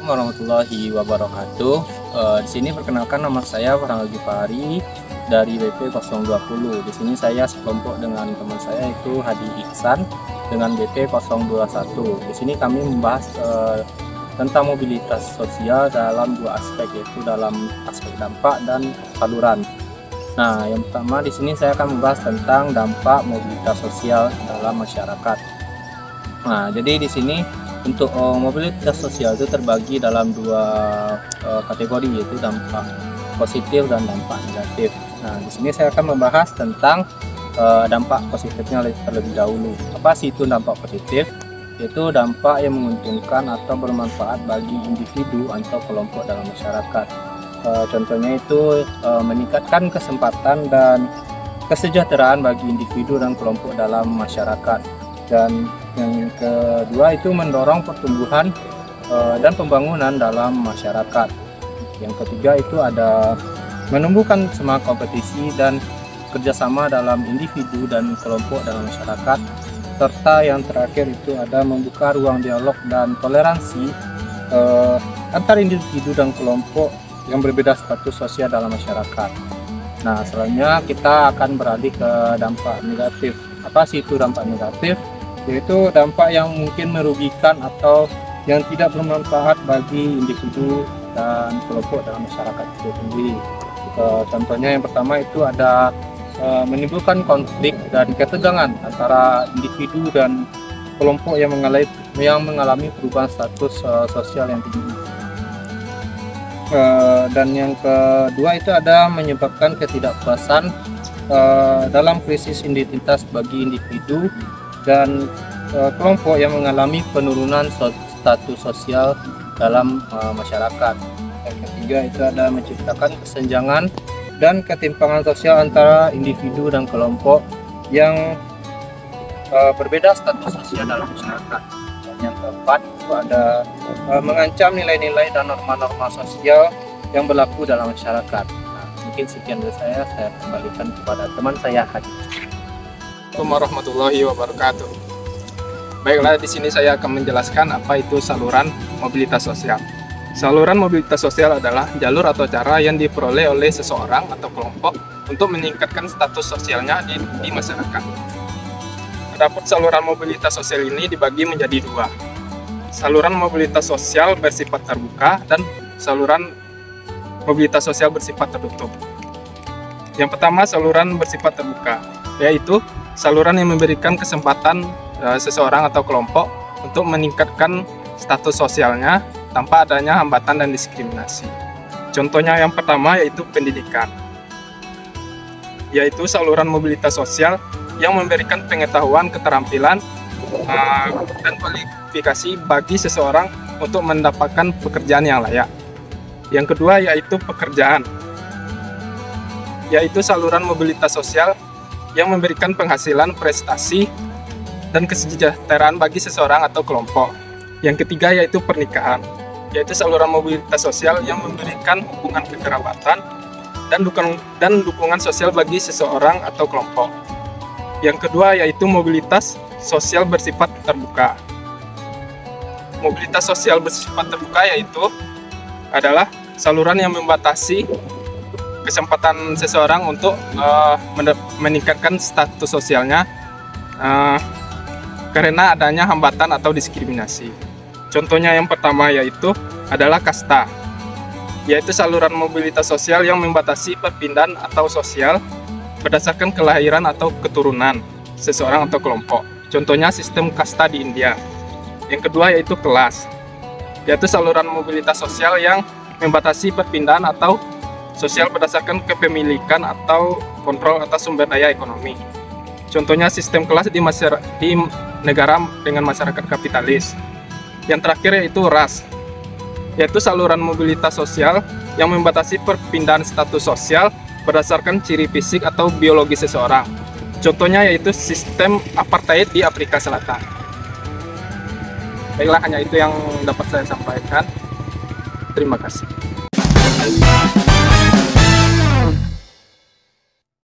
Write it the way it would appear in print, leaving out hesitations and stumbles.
Assalamualaikum warahmatullahi wabarakatuh. Di sini perkenalkan, nama saya Farhan Al-Ghifari dari BP020. Di sini saya sekelompok dengan teman saya yaitu Hadi Ihsan dengan BP021. Di sini kami membahas tentang mobilitas sosial dalam dua aspek, yaitu dalam aspek dampak dan saluran. Nah, yang pertama di sini saya akan membahas tentang dampak mobilitas sosial dalam masyarakat. Nah, jadi di sini untuk mobilitas sosial itu terbagi dalam dua kategori, yaitu dampak positif dan dampak negatif. Nah, di sini saya akan membahas tentang dampak positifnya terlebih dahulu. Apa sih itu dampak positif? Yaitu dampak yang menguntungkan atau bermanfaat bagi individu atau kelompok dalam masyarakat. Contohnya itu meningkatkan kesempatan dan kesejahteraan bagi individu dan kelompok dalam masyarakat. Dan yang kedua itu mendorong pertumbuhan dan pembangunan dalam masyarakat. Yang ketiga itu ada menumbuhkan semangat kompetisi dan kerjasama dalam individu dan kelompok dalam masyarakat. Serta yang terakhir itu ada membuka ruang dialog dan toleransi antar individu dan kelompok yang berbeda status sosial dalam masyarakat. Nah, selanjutnya kita akan beralih ke dampak negatif. Apa sih itu dampak negatif? Yaitu dampak yang mungkin merugikan atau yang tidak bermanfaat bagi individu dan kelompok dalam masyarakat itu sendiri. Contohnya yang pertama itu ada menimbulkan konflik dan ketegangan antara individu dan kelompok yang mengalami perubahan status sosial yang tinggi. Dan yang kedua itu ada menyebabkan ketidakpuasan dalam krisis identitas bagi individu dan kelompok yang mengalami penurunan status sosial dalam masyarakat. Yang ketiga itu ada menciptakan kesenjangan dan ketimpangan sosial antara individu dan kelompok yang berbeda status sosial dalam masyarakat. Dan yang keempat itu ada mengancam nilai-nilai dan norma-norma sosial yang berlaku dalam masyarakat. Nah, mungkin sekian dari saya kembalikan kepada teman saya Hadi. Assalamualaikum warahmatullahi wabarakatuh. Baiklah, di sini saya akan menjelaskan apa itu saluran mobilitas sosial. Saluran mobilitas sosial adalah jalur atau cara yang diperoleh oleh seseorang atau kelompok untuk meningkatkan status sosialnya di masyarakat. Adapun saluran mobilitas sosial ini dibagi menjadi dua. Saluran mobilitas sosial bersifat terbuka dan saluran mobilitas sosial bersifat tertutup. Yang pertama, saluran bersifat terbuka, yaitu saluran yang memberikan kesempatan seseorang atau kelompok untuk meningkatkan status sosialnya tanpa adanya hambatan dan diskriminasi. Contohnya yang pertama yaitu pendidikan, yaitu saluran mobilitas sosial yang memberikan pengetahuan, keterampilan, dan kualifikasi bagi seseorang untuk mendapatkan pekerjaan yang layak. Yang kedua yaitu pekerjaan, yaitu saluran mobilitas sosial yang memberikan penghasilan, prestasi, dan kesejahteraan bagi seseorang atau kelompok. Yang ketiga yaitu pernikahan, yaitu saluran mobilitas sosial yang memberikan hubungan kekerabatan dan dukungan sosial bagi seseorang atau kelompok. Yang kedua yaitu mobilitas sosial bersifat terbuka. Mobilitas sosial bersifat terbuka yaitu adalah saluran yang membatasi kesempatan seseorang untuk meningkatkan status sosialnya karena adanya hambatan atau diskriminasi. Contohnya yang pertama yaitu adalah kasta, yaitu saluran mobilitas sosial yang membatasi perpindahan atau sosial berdasarkan kelahiran atau keturunan seseorang atau kelompok. Contohnya sistem kasta di India. Yang kedua yaitu kelas, yaitu saluran mobilitas sosial yang membatasi perpindahan atau sosial berdasarkan kepemilikan atau kontrol atas sumber daya ekonomi. Contohnya sistem kelas di negara dengan masyarakat kapitalis. Yang terakhir yaitu ras, yaitu saluran mobilitas sosial yang membatasi perpindahan status sosial berdasarkan ciri fisik atau biologi seseorang. Contohnya yaitu sistem apartheid di Afrika Selatan. Baiklah, hanya itu yang dapat saya sampaikan. Terima kasih.